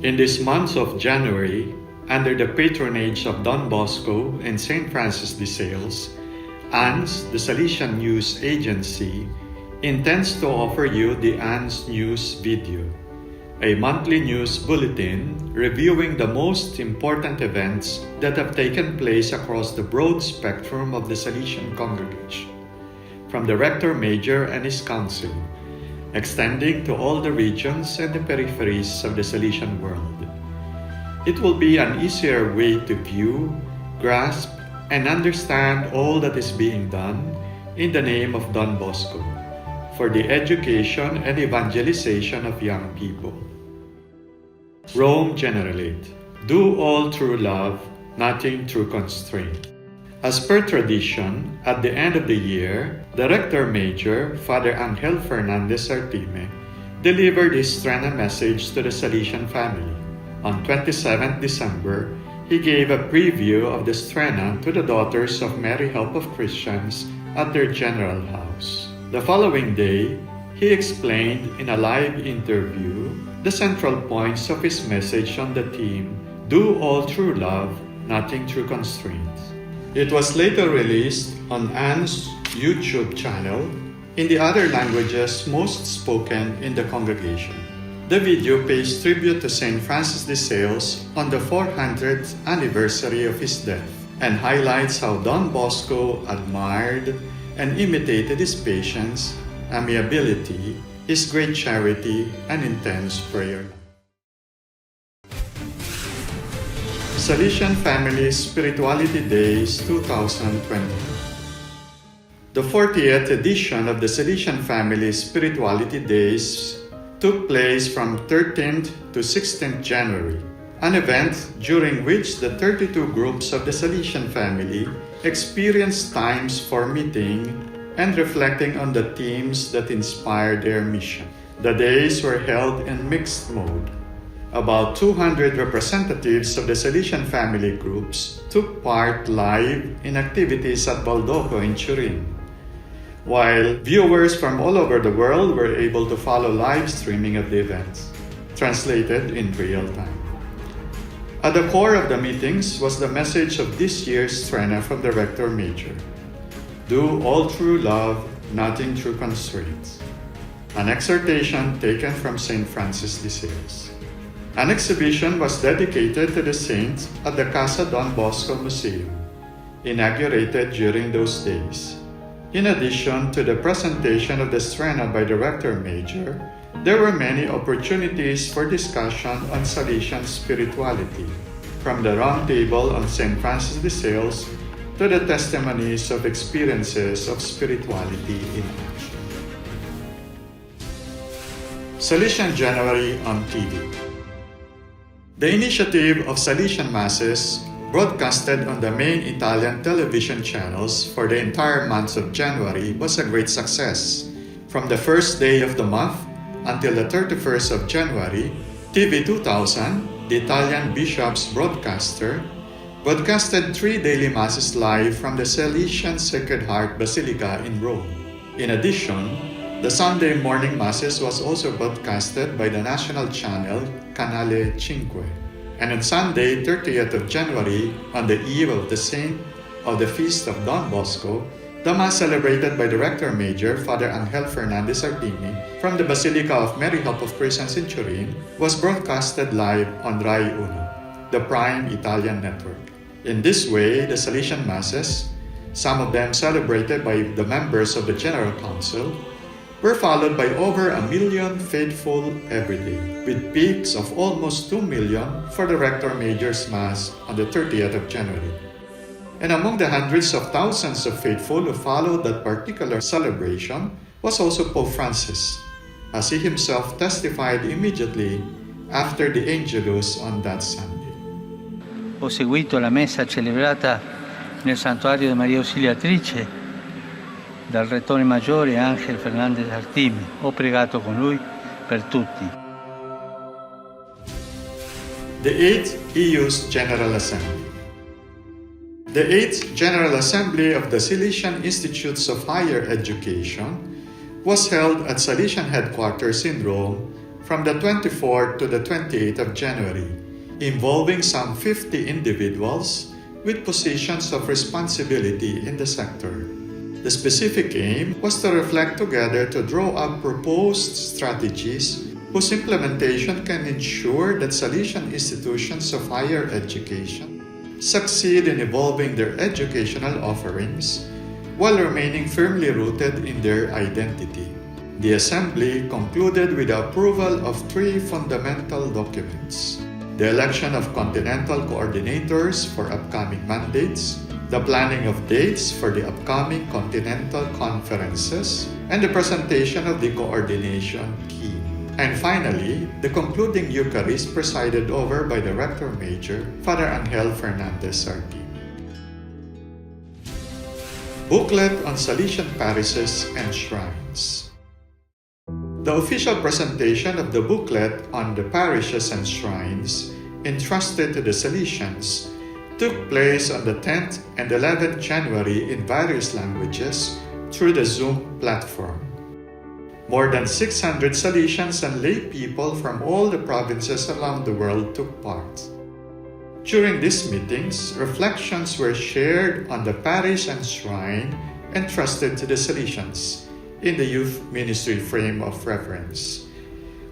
In this month of January, under the patronage of Don Bosco and St. Francis de Sales, ANS, the Salesian News Agency, intends to offer you the ANS News Video, a monthly news bulletin reviewing the most important events that have taken place across the broad spectrum of the Salesian Congregation, from the Rector Major and his council, extending to all the regions and the peripheries of the Salesian world. It will be an easier way to view, grasp, and understand all that is being done in the name of Don Bosco for the education and evangelization of young people. Rome Generalate. Do all through love, nothing through constraint. As per tradition, at the end of the year, the Rector Major, Father Angel Fernandez Artime, delivered his Strena message to the Salesian family. On 27th December, he gave a preview of the Strena to the Daughters of Mary Help of Christians at their general house. The following day, he explained in a live interview the central points of his message on the theme, Do all through love, nothing through constraint. It was later released on AN's YouTube channel in the other languages most spoken in the congregation. The video pays tribute to St. Francis de Sales on the 400th anniversary of his death and highlights how Don Bosco admired and imitated his patience, amiability, his great charity, and intense prayer. Salesian Family Spirituality Days 2020. The 40th edition of the Salesian Family Spirituality Days took place from 13th to 16th January, an event during which the 32 groups of the Salesian family experienced times for meeting and reflecting on the themes that inspired their mission. The days were held in mixed mode. About 200 representatives of the Salesian family groups took part live in activities at Baldoco in Turin, while viewers from all over the world were able to follow live streaming of the events, translated in real time. At the core of the meetings was the message of this year's Strena from the Rector Major, Do all through love, nothing through constraints, an exhortation taken from St. Francis de Sales. An exhibition was dedicated to the saint at the Casa Don Bosco Museum, inaugurated during those days. In addition to the presentation of the Strena by the Rector Major, there were many opportunities for discussion on Salesian spirituality, from the round table on St. Francis de Sales to the testimonies of experiences of spirituality in action. Salesian January on TV. The initiative of Salesian Masses, broadcasted on the main Italian television channels for the entire month of January, was a great success. From the first day of the month until the 31st of January, TV 2000, the Italian bishop's broadcaster, broadcasted 3 daily masses live from the Salesian Sacred Heart Basilica in Rome. In addition, the Sunday morning masses was also broadcasted by the national channel Canale 5. And on Sunday, 30th of January, on the eve of the saint of the feast of Don Bosco, the Mass celebrated by the Rector Major, Father Angel Fernandez Artime, from the Basilica of Mary Help of Christians in Turin, was broadcasted live on Rai Uno, the prime Italian network. In this way, the Salesian Masses, some of them celebrated by the members of the General Council, were followed by over 1 million faithful every day, with peaks of almost 2 million for the Rector Major's Mass on the 30th of January. And among the hundreds of thousands of faithful who followed that particular celebration was also Pope Francis, as he himself testified immediately after the Angelus on that Sunday. Ho seguito la messa celebrata nel Santuario di Maria Ausiliatrice dal Rettore Maggiore Angel Fernandez Artime. Ho pregato con lui per tutti. The 8th EU's General Assembly. The 8th General Assembly of the Salesian Institutes of Higher Education was held at Salesian headquarters in Rome from the 24th to the 28th of January, involving some 50 individuals with positions of responsibility in the sector. The specific aim was to reflect together to draw up proposed strategies whose implementation can ensure that Salesian institutions of higher education succeed in evolving their educational offerings while remaining firmly rooted in their identity. The Assembly concluded with the approval of 3 fundamental documents: the election of continental coordinators for upcoming mandates, the planning of dates for the upcoming continental conferences, and the presentation of the coordination team. And finally, the concluding Eucharist presided over by the Rector Major, Father Angel Fernandez Artime. Booklet on Salesian Parishes and Shrines. The official presentation of the booklet on the parishes and shrines entrusted to the Salesians took place on the 10th and 11th January in various languages through the Zoom platform. More than 600 Salesians and lay people from all the provinces around the world took part. During these meetings, reflections were shared on the parish and shrine entrusted to the Salesians in the youth ministry frame of reference.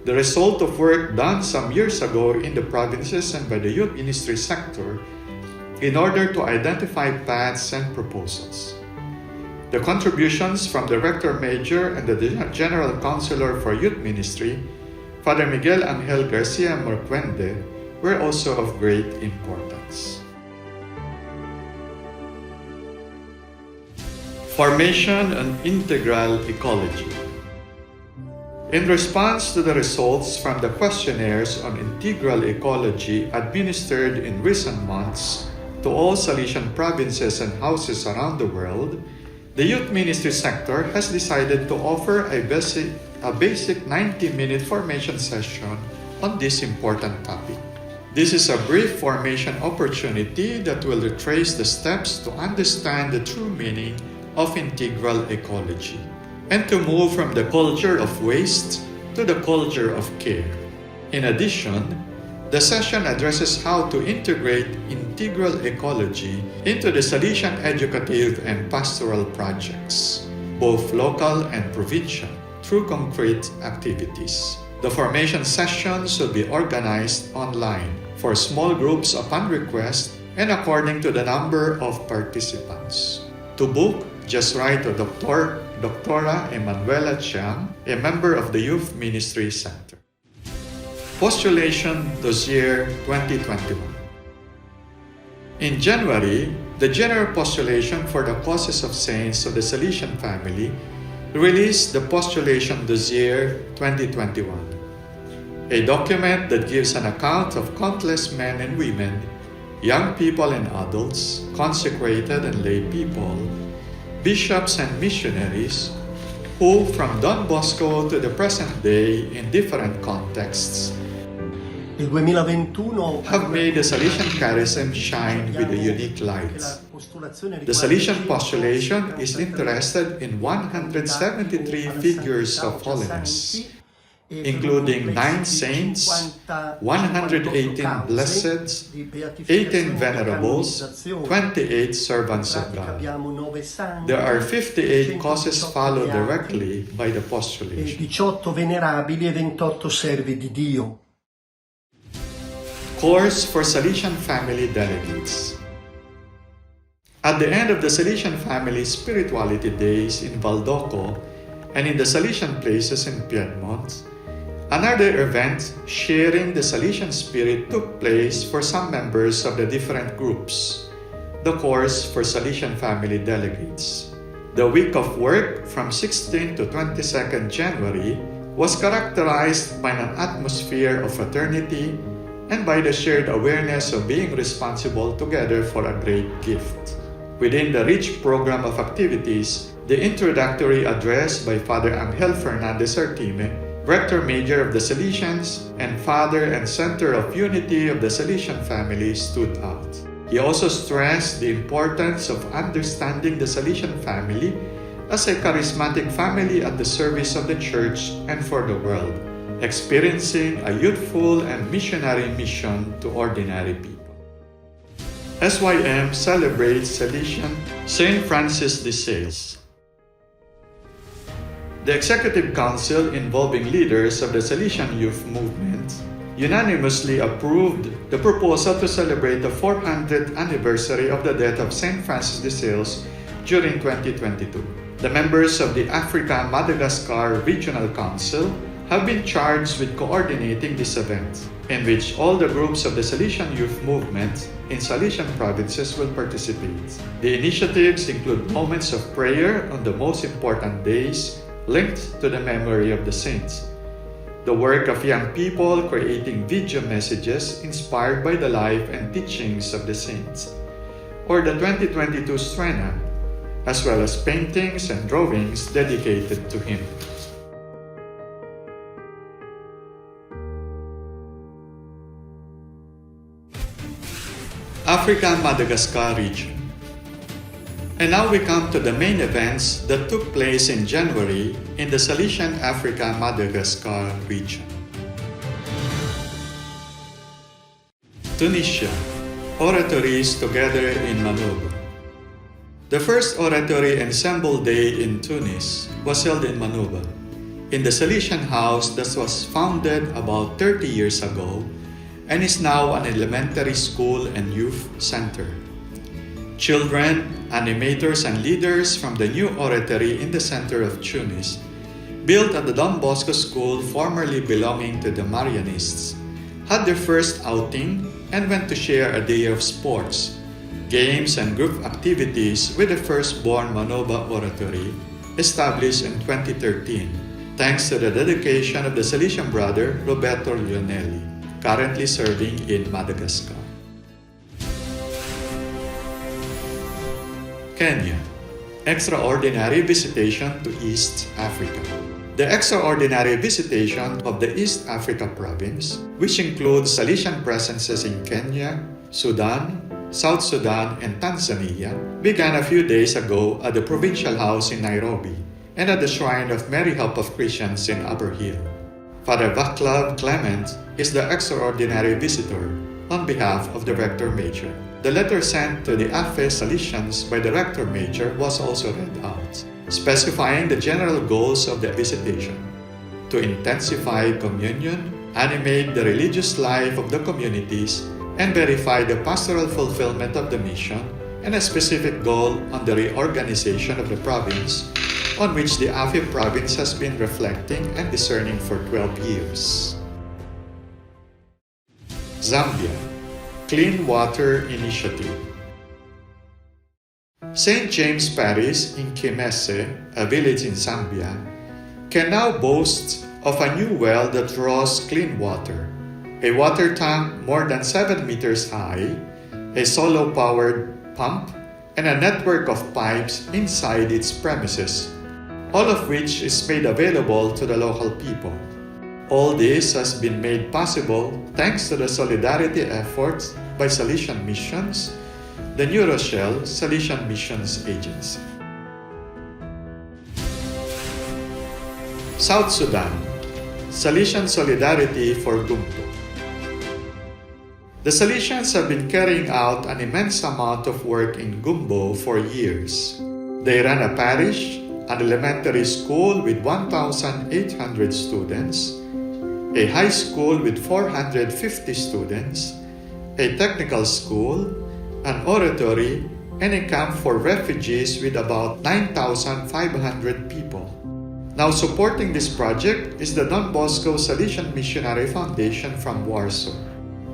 The result of work done some years ago in the provinces and by the youth ministry sector in order to identify paths and proposals. The contributions from the Rector Major and the General Counselor for Youth Ministry, Father Miguel Angel Garcia Morquende, were also of great importance. Formation on Integral Ecology. In response to the results from the questionnaires on integral ecology administered in recent months to all Salesian provinces and houses around the world, the youth ministry sector has decided to offer a basic 90-minute formation session on this important topic. This is a brief formation opportunity that will retrace the steps to understand the true meaning of integral ecology and to move from the culture of waste to the culture of care. In addition, the session addresses how to integrate integral ecology into the Salesian educative and pastoral projects, both local and provincial, through concrete activities. The formation sessions will be organized online for small groups upon request and according to the number of participants. To book, just write to Doctora Emanuela Chiang, a member of the Youth Ministry Center. Postulation Dossier 2021. In January, the General Postulation for the Causes of Saints of the Salesian Family released the Postulation Dossier 2021, a document that gives an account of countless men and women, young people and adults, consecrated and lay people, bishops and missionaries, who from Don Bosco to the present day in different contexts have made the Salesian charism shine with a unique light. The Salesian postulation is interested in 173 figures of holiness, including 9 saints, 118 blesseds, 18 venerables, 28 servants of God. There are 58 causes followed directly by the postulation. 18 venerabili e 28 servi di Dio. Course for Salesian Family Delegates. At the end of the Salesian Family Spirituality Days in Valdoco and in the Salesian places in Piedmont, another event sharing the Salesian spirit took place for some members of the different groups, the Course for Salesian Family Delegates. The week of work from 16 to 22nd January was characterized by an atmosphere of fraternity and by the shared awareness of being responsible together for a great gift. Within the rich program of activities, the introductory address by Father Angel Fernandez Artime, Rector Major of the Salesians and Father and Center of Unity of the Salesian Family, stood out. He also stressed the importance of understanding the Salesian family as a charismatic family at the service of the Church and for the world, experiencing a youthful and missionary mission to ordinary people. SYM celebrates Salesian St. Francis de Sales. The Executive Council, involving leaders of the Salesian Youth Movement, unanimously approved the proposal to celebrate the 400th anniversary of the death of St. Francis de Sales during 2022. The members of the Africa-Madagascar Regional Council have been charged with coordinating this event, in which all the groups of the Salesian Youth Movement in Salesian provinces will participate. The initiatives include moments of prayer on the most important days linked to the memory of the saints, the work of young people creating video messages inspired by the life and teachings of the saints, or the 2022 Strena, as well as paintings and drawings dedicated to him. Africa-Madagascar Region. And now we come to the main events that took place in January in the Salesian Africa-Madagascar region. Tunisia. Oratories together in Manuba. The first oratory ensemble day in Tunis was held in Manuba, in the Salesian house that was founded about 30 years ago and is now an elementary school and youth center. Children, animators, and leaders from the new oratory in the center of Tunis, built at the Don Bosco School formerly belonging to the Marianists, had their first outing and went to share a day of sports, games, and group activities with the firstborn Manoba Oratory, established in 2013, thanks to the dedication of the Salesian brother Roberto Lionelli, currently serving in Madagascar. Kenya. Extraordinary visitation to East Africa. The extraordinary visitation of the East Africa province, which includes Salesian presences in Kenya, Sudan, South Sudan, and Tanzania, began a few days ago at the Provincial House in Nairobi and at the Shrine of Mary Help of Christians in Upper Hill. Father Vaclav Clement is the extraordinary visitor on behalf of the Rector Major. The letter sent to the AFE Salesians by the Rector Major was also read out, specifying the general goals of the visitation: to intensify communion, animate the religious life of the communities, and verify the pastoral fulfillment of the mission, and a specific goal on the reorganization of the province, on which the AFE province has been reflecting and discerning for 12 years. Zambia. Clean Water Initiative. St. James Parish in Kimese, a village in Zambia, can now boast of a new well that draws clean water, a water tank more than 7 meters high, a solar-powered pump, and a network of pipes inside its premises, all of which is made available to the local people. All this has been made possible thanks to the solidarity efforts by Salesian Missions, the New Rochelle Salesian Missions Agency. South Sudan. Salesian Solidarity for Gumbo. The Salesians have been carrying out an immense amount of work in Gumbo for years. They run a parish, an elementary school with 1,800 students, a high school with 450 students, a technical school, an oratory, and a camp for refugees with about 9,500 people. Now supporting this project is the Don Bosco Salesian Missionary Foundation from Warsaw.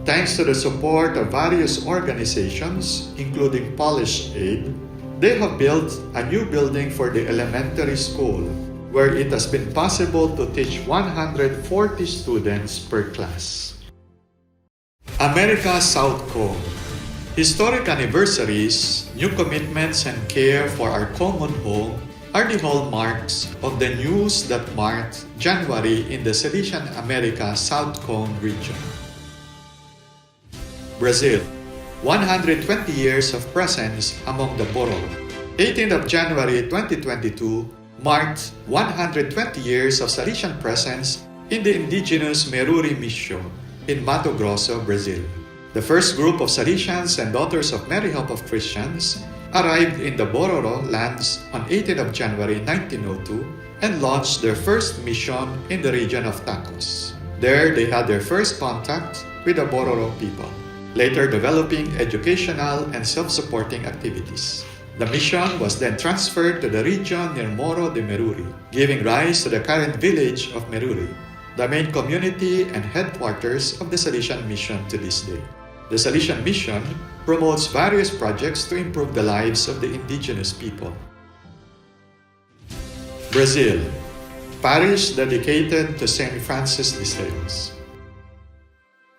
Thanks to the support of various organizations, including Polish Aid, they have built a new building for the elementary school, where it has been possible to teach 140 students per class. America South Cone. Historic anniversaries, new commitments, and care for our common home are the hallmarks of the news that marked January in the Salesian America South Cone region. Brazil. 120 years of presence among the Boro. 18th of January 2022 marked 120 years of Salesian presence in the indigenous Meruri Mission in Mato Grosso, Brazil. The first group of Salesians and Daughters of Mary Help of Christians arrived in the Bororo lands on 18th of January 1902 and launched their first mission in the region of Tacos. There they had their first contact with the Bororo people, later developing educational and self-supporting activities. The mission was then transferred to the region near Moro de Meruri, giving rise to the current village of Meruri, the main community and headquarters of the Salesian Mission to this day. The Salesian Mission promotes various projects to improve the lives of the indigenous people. Brazil, parish dedicated to Saint Francis de Sales.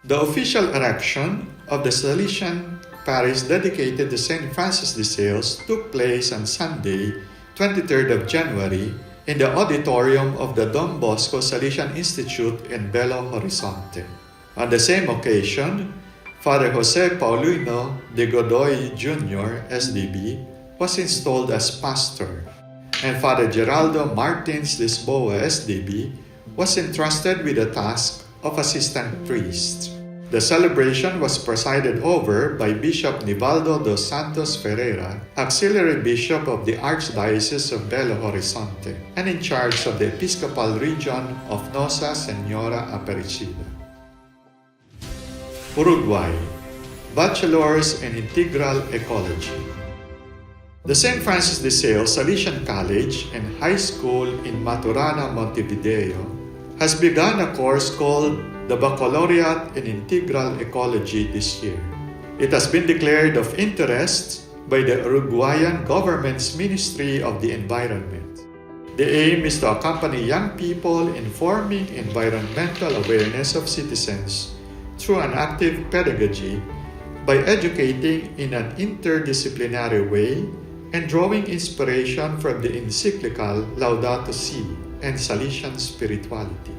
The official erection of the Salesian parish dedicated to Saint Francis de Sales took place on Sunday, 23rd of January, in the auditorium of the Don Bosco Salesian Institute in Belo Horizonte. On the same occasion, Father Jose Paulino de Godoy Jr., SDB, was installed as pastor, and Father Geraldo Martins Lisboa, SDB, was entrusted with the task of assistant priest. The celebration was presided over by Bishop Nivaldo dos Santos Ferreira, Auxiliary Bishop of the Archdiocese of Belo Horizonte, and in charge of the Episcopal Region of Nosa Senora Aparecida. Uruguay, Bachelors in Integral Ecology. The St. Francis de Sales Salesian College and High School in Maturana, Montevideo, has begun a course called the Baccalaureate in Integral Ecology this year. It has been declared of interest by the Uruguayan government's Ministry of the Environment. The aim is to accompany young people in forming environmental awareness of citizens through an active pedagogy by educating in an interdisciplinary way and drawing inspiration from the encyclical Laudato Si and Salesian spirituality.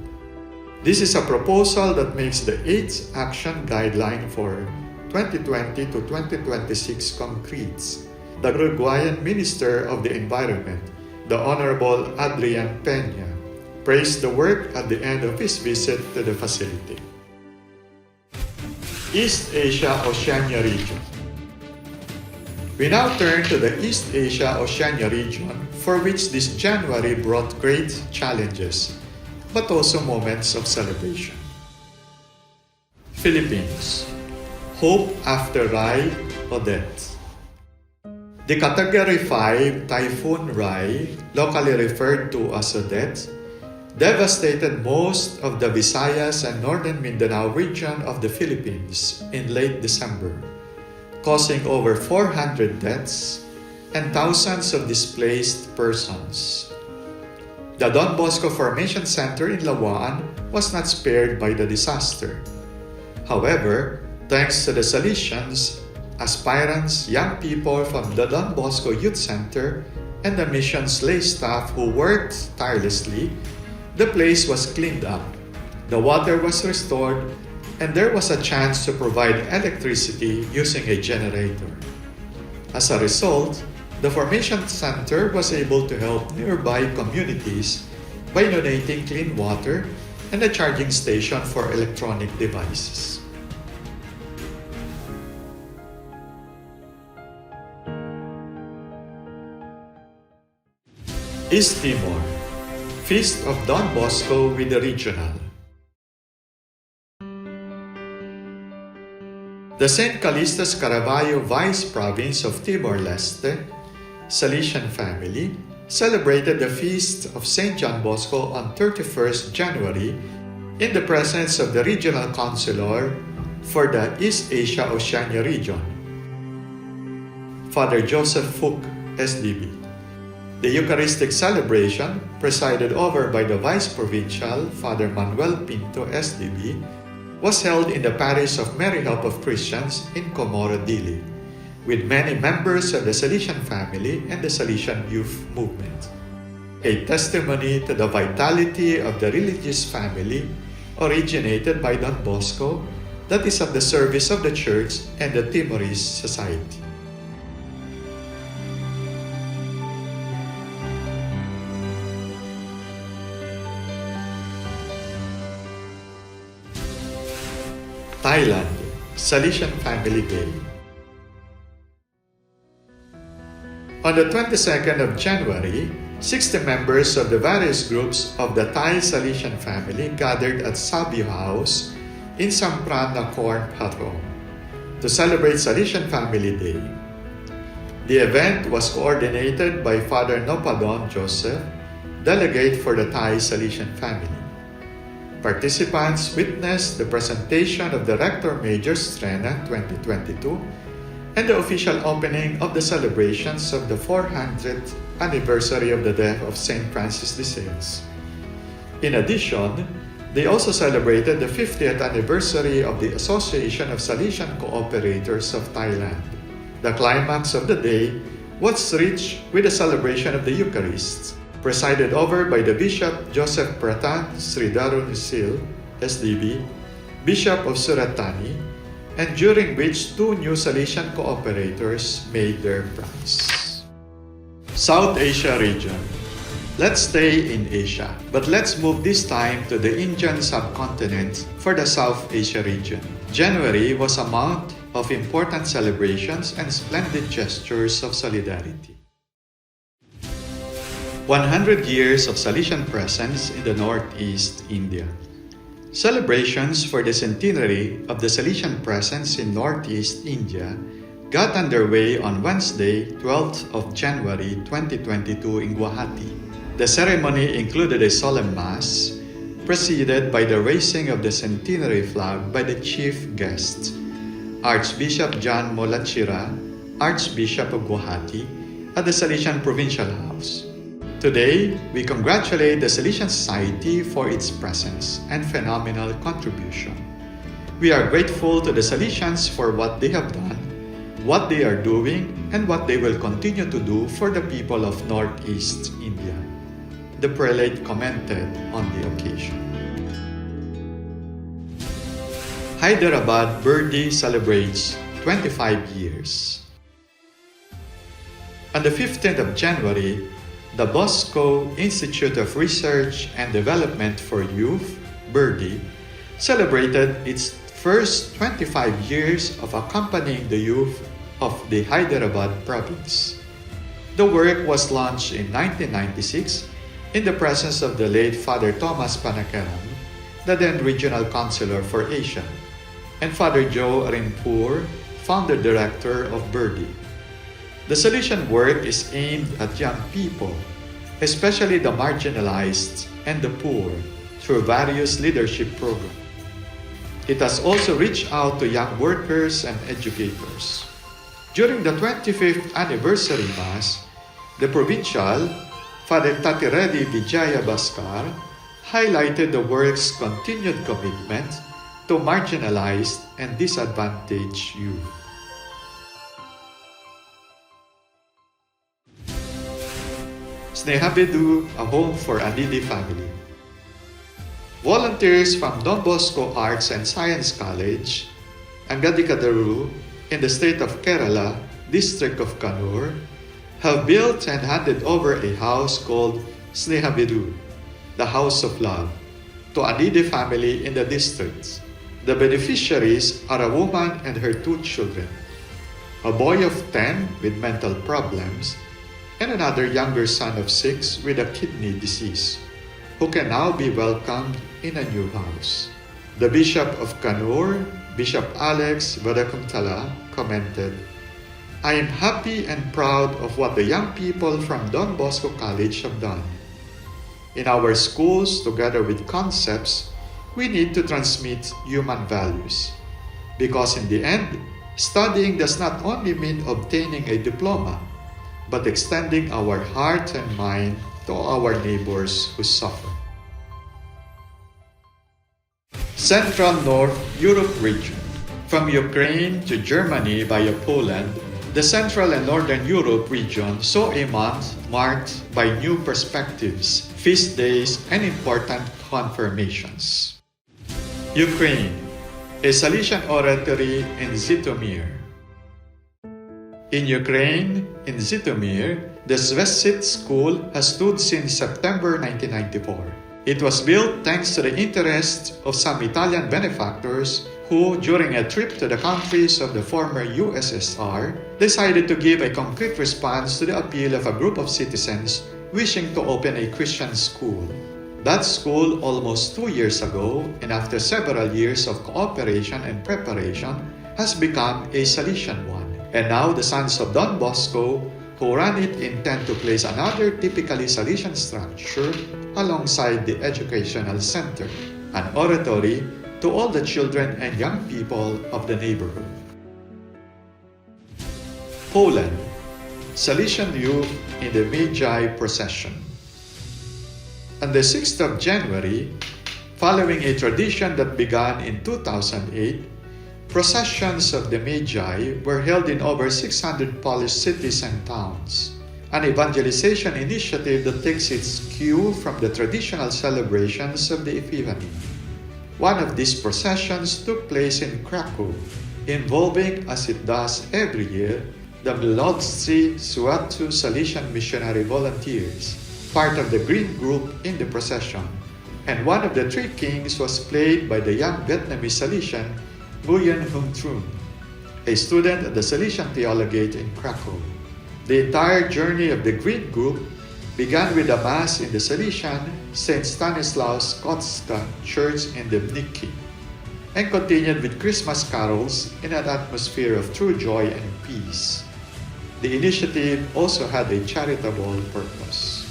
This is a proposal that makes the 8th Action Guideline for 2020 to 2026 concrete. The Uruguayan Minister of the Environment, the Honorable Adrian Peña, praised the work at the end of his visit to the facility. East Asia-Oceania Region. We now turn to the East Asia-Oceania region, for which this January brought great challenges, but also moments of celebration. Philippines. Hope after Rai, Odette. The Category 5 Typhoon Rai, locally referred to as Odette, devastated most of the Visayas and Northern Mindanao region of the Philippines in late December, causing over 400 deaths and thousands of displaced persons. The Don Bosco Formation Center in Lawan was not spared by the disaster. However, thanks to the Salesians, aspirants, young people from the Don Bosco Youth Center, and the mission's lay staff who worked tirelessly, the place was cleaned up, the water was restored, and there was a chance to provide electricity using a generator. As a result, the Formation Center was able to help nearby communities by donating clean water and a charging station for electronic devices. East Timor, Feast of Don Bosco with the Regional. The St. Callistus Caravaggio Vice Province of Timor-Leste, Salesian Family, celebrated the feast of St. John Bosco on 31st January in the presence of the Regional Counselor for the East Asia-Oceania region, Father Joseph Fook, SDB. The Eucharistic celebration, presided over by the Vice Provincial, Father Manuel Pinto, SDB, was held in the parish of Mary Help of Christians in Comoro Dili, with many members of the Salesian Family and the Salesian Youth Movement. A testimony to the vitality of the religious family originated by Don Bosco that is at the service of the Church and the Timorese society. Thailand, Salesian Family Day. On the 22nd of January, 60 members of the various groups of the Thai Salesian family gathered at Sabio House in Sampran, Nakhon Pathom to celebrate Salesian Family Day. The event was coordinated by Father Nopadon Joseph, delegate for the Thai Salesian family. Participants witnessed the presentation of the Rector Major Strena 2022 and the official opening of the celebrations of the 400th anniversary of the death of St. Francis de Sales. In addition, they also celebrated the 50th anniversary of the Association of Salesian Cooperators of Thailand. The climax of the day was reached with the celebration of the Eucharist, presided over by the Bishop Joseph Pratan Sridarun Sil, SDB, Bishop of Suratani, and during which two new Salesian cooperators made their prize. South Asia region. Let's stay in Asia, but let's move this time to the Indian subcontinent for the South Asia region. January was a month of important celebrations and splendid gestures of solidarity. 100 years of Salesian presence in the Northeast India. Celebrations for the centenary of the Salesian presence in Northeast India got underway on Wednesday, 12th of January 2022 in Guwahati. The ceremony included a solemn mass, preceded by the raising of the centenary flag by the chief guest, Archbishop John Molachira, Archbishop of Guwahati, at the Salesian Provincial House. Today, we congratulate the Salesian Society for its presence and phenomenal contribution. We are grateful to the Salesians for what they have done, what they are doing, and what they will continue to do for the people of Northeast India. The prelate commented on the occasion. Hyderabad Birthday celebrates 25 years. On the 15th of January, the Bosco Institute of Research and Development for Youth, Birdie, celebrated its first 25 years of accompanying the youth of the Hyderabad province. The work was launched in 1996 in the presence of the late Father Thomas Panakaram, the then Regional Counselor for Asia, and Father Joe Arinpour, Founder Director of Birdie. The Salesian work is aimed at young people, especially the marginalized and the poor, through various leadership programs. It has also reached out to young workers and educators. During the 25th anniversary Mass, the Provincial, Father Tatiredi Vijaya Bhaskar, highlighted the work's continued commitment to marginalized and disadvantaged youth. Snehabedu, a home for a needy family. Volunteers from Don Bosco Arts and Science College, Angadikadaru, in the state of Kerala, district of Kannur, have built and handed over a house called Snehabedu, the House of Love, to a needy family in the district. The beneficiaries are a woman and her two children, a boy of 10 with mental problems, and another younger son of 6 with a kidney disease, who can now be welcomed in a new house. The Bishop of Kannur, Bishop Alex Vadakumtala, commented, "I am happy and proud of what the young people from Don Bosco College have done. In our schools, together with concepts, we need to transmit human values. Because in the end, studying does not only mean obtaining a diploma, but extending our heart and mind to our neighbors who suffer." Central North Europe region. From Ukraine to Germany via Poland, the Central and Northern Europe region saw a month marked by new perspectives, feast days, and important confirmations. Ukraine, a Salesian oratory in Zhytomyr. In Ukraine, in Zhytomyr, the Svesit school has stood since September 1994. It was built thanks to the interest of some Italian benefactors who, during a trip to the countries of the former USSR, decided to give a concrete response to the appeal of a group of citizens wishing to open a Christian school. That school, almost 2 years ago, and after several years of cooperation and preparation, has become a Salesian one. And now the sons of Don Bosco, who run it, intend to place another typically Salesian structure alongside the educational center, an oratory to all the children and young people of the neighborhood. Poland, Salesian youth in the Magi procession. On the 6th of January, following a tradition that began in 2008, processions of the Magi were held in over 600 Polish cities and towns, an evangelization initiative that takes its cue from the traditional celebrations of the Epiphany. One of these processions took place in Krakow, involving, as it does every year, the Młodzi Światu Salesian missionary volunteers, part of the green group in the procession, and one of the three kings was played by the young Vietnamese Salesian Nguyen Hung Trung, a student at the Salesian Theologate in Krakow. The entire journey of the green group began with a Mass in the Salesian St. Stanislaus Kostka Church in Debniki, and continued with Christmas carols in an atmosphere of true joy and peace. The initiative also had a charitable purpose.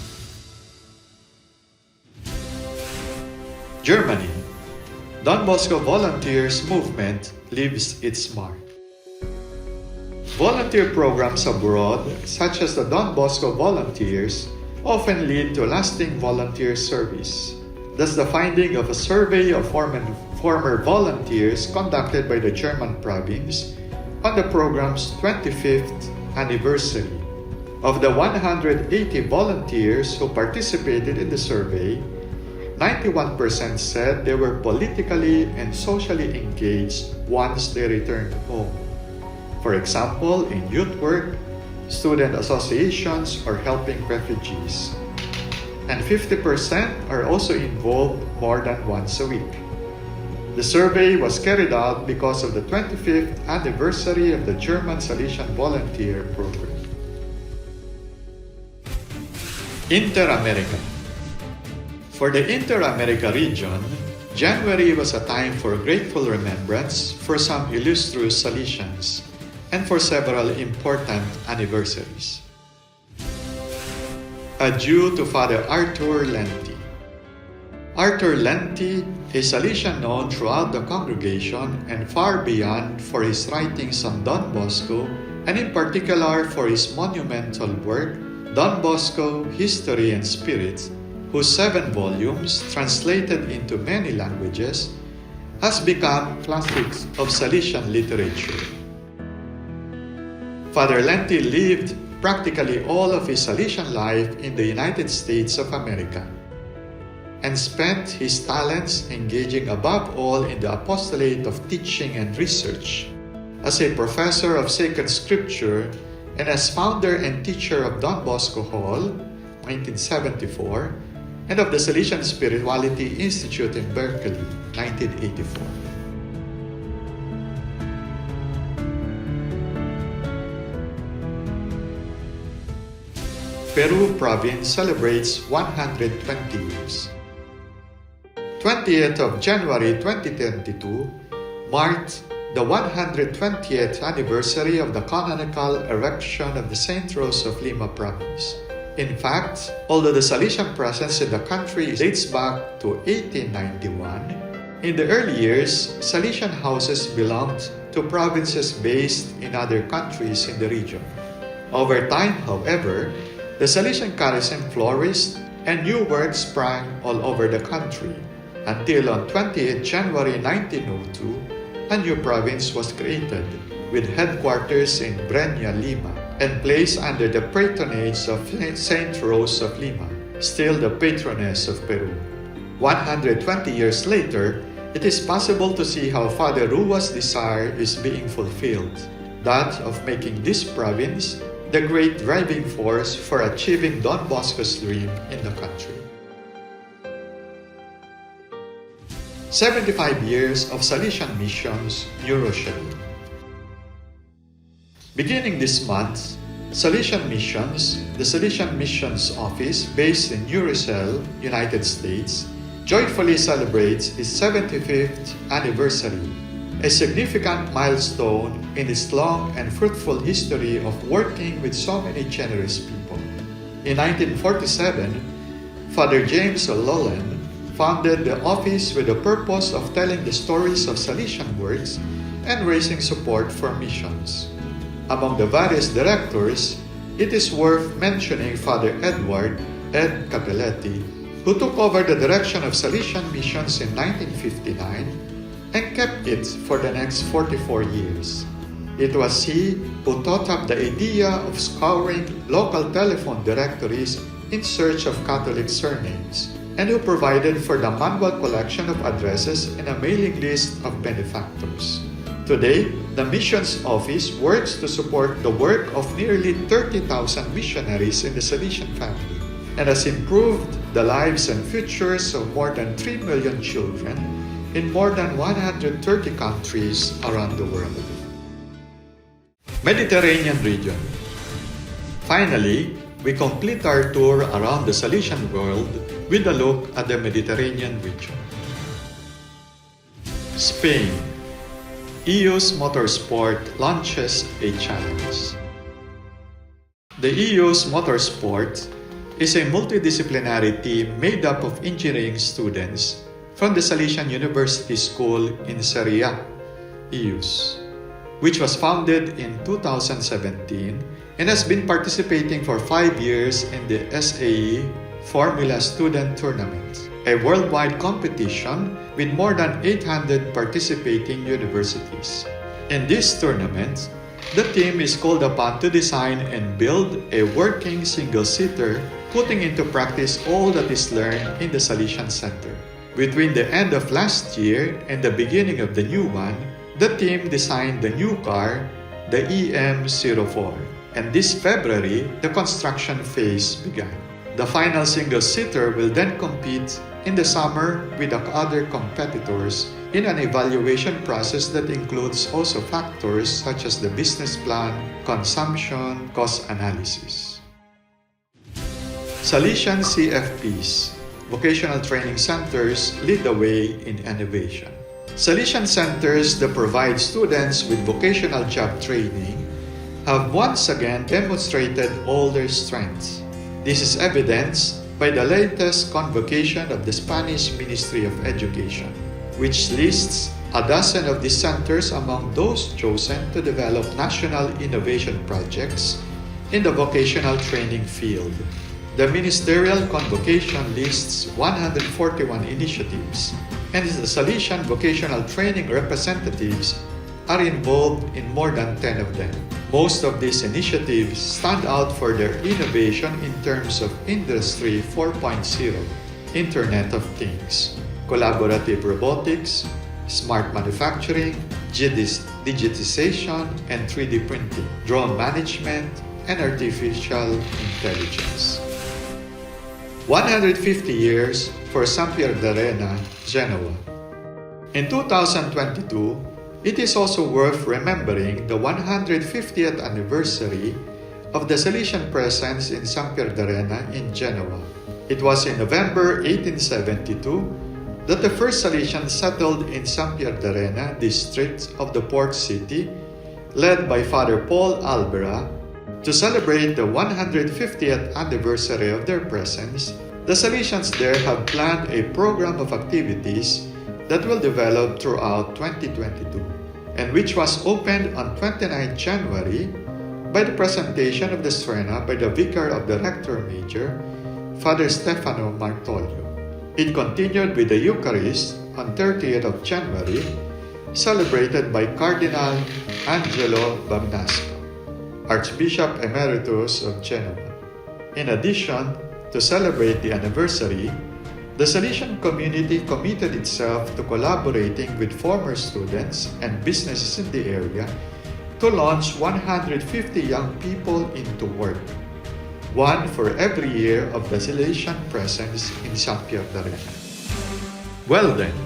Germany, Don Bosco Volunteers movement leaves its mark. Volunteer programs abroad, such as the Don Bosco Volunteers, often lead to lasting volunteer service. Thus, the finding of a survey of former volunteers conducted by the German province on the program's 25th anniversary. Of the 180 volunteers who participated in the survey, 91% said they were politically and socially engaged once they returned home. For example, in youth work, student associations, or helping refugees. And 50% are also involved more than once a week. The survey was carried out because of the 25th anniversary of the German Salesian Volunteer Program. Interamerica. For the Interamerica region, January was a time for grateful remembrance for some illustrious Salesians and for several important anniversaries. Adieu to Father Arthur Lenti. Arthur Lenti, a Salesian known throughout the congregation and far beyond for his writings on Don Bosco, and in particular for his monumental work, Don Bosco, History and Spirit, whose 7 volumes, translated into many languages, has become classics of Salesian literature. Father Lenti lived practically all of his Salesian life in the United States of America and spent his talents engaging above all in the apostolate of teaching and research, as a professor of sacred scripture and as founder and teacher of Don Bosco Hall, 1974, and of the Salesian Spirituality Institute in Berkeley, 1984. Peru province celebrates 120 years. 20th of January 2022 marked the 120th anniversary of the canonical erection of the St. Rose of Lima province. In fact, although the Salesian presence in the country dates back to 1891, in the early years, Salesian houses belonged to provinces based in other countries in the region. Over time, however, the Salesian charism flourished and new works sprang all over the country until on 28 January 1902, a new province was created with headquarters in Breña, Lima, and placed under the patronage of St. Rose of Lima, still the patroness of Peru. 120 years later, it is possible to see how Father Rua's desire is being fulfilled, that of making this province the great driving force for achieving Don Bosco's dream in the country. 75 years of Salesian missions, Eurocial. Beginning this month, Salesian Missions, the Salesian Missions Office based in Eurocell, United States, joyfully celebrates its 75th anniversary, a significant milestone in its long and fruitful history of working with so many generous people. In 1947, Father James Llewellyn founded the office with the purpose of telling the stories of Salesian works and raising support for missions. Among the various directors, it is worth mentioning Father Edward Ed Capelletti, who took over the direction of Salesian missions in 1959 and kept it for the next 44 years. It was he who thought up the idea of scouring local telephone directories in search of Catholic surnames, and who provided for the manual collection of addresses and a mailing list of benefactors. Today, the Missions Office works to support the work of nearly 30,000 missionaries in the Salesian Family and has improved the lives and futures of more than 3 million children in more than 130 countries around the world. Mediterranean Region. Finally, we complete our tour around the Salesian world with a look at the Mediterranean region. Spain. EU's motorsport launches a challenge. The EU's motorsport is a multidisciplinary team made up of engineering students from the Salesian University School in Seria, EU's, which was founded in 2017 and has been participating for 5 years in the SAE Formula Student Tournament, a worldwide competition with more than 800 participating universities. In this tournament, the team is called upon to design and build a working single-seater, putting into practice all that is learned in the Salesian Center. Between the end of last year and the beginning of the new one, the team designed the new car, the EM04, and this February, the construction phase began. The final single-seater will then compete in the summer with the other competitors in an evaluation process that includes also factors such as the business plan, consumption, cost analysis. Salesian CFPs, vocational training centers, lead the way in innovation. Salesian centers that provide students with vocational job training have once again demonstrated all their strengths. This is evidenced by the latest convocation of the Spanish Ministry of Education, which lists a dozen of these centers among those chosen to develop national innovation projects in the vocational training field. The ministerial convocation lists 141 initiatives, and the Salesian vocational training representatives are involved in more than 10 of them. Most of these initiatives stand out for their innovation in terms of Industry 4.0, Internet of Things, collaborative robotics, smart manufacturing, digitization and 3D printing, drone management, and artificial intelligence. 150 years for San Pierdarena, Genoa. In 2022, it is also worth remembering the 150th anniversary of the Salesian presence in San Pierdarena in Genoa. It was in November 1872 that the first Salesians settled in San Pierdarena district of the port city, led by Father Paul Albera. To celebrate the 150th anniversary of their presence, the Salesians there have planned a program of activities that will develop throughout 2022, and which was opened on 29 January by the presentation of the Strenna by the Vicar of the Rector Major, Father Stefano Martolio. It continued with the Eucharist on 30th of January, celebrated by Cardinal Angelo Bagnasco, Archbishop Emeritus of Genoa. In addition, to celebrate the anniversary, the Salesian community committed itself to collaborating with former students and businesses in the area to launch 150 young people into work, one for every year of the Salesian presence in San Pierdarena. Well then,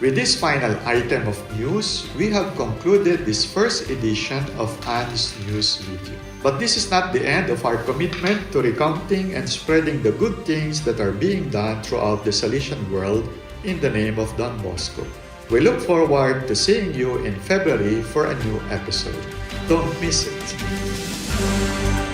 With this final item of news, we have concluded this first edition of ANS News Video. But this is not the end of our commitment to recounting and spreading the good things that are being done throughout the Salesian world in the name of Don Bosco. We look forward to seeing you in February for a new episode. Don't miss it!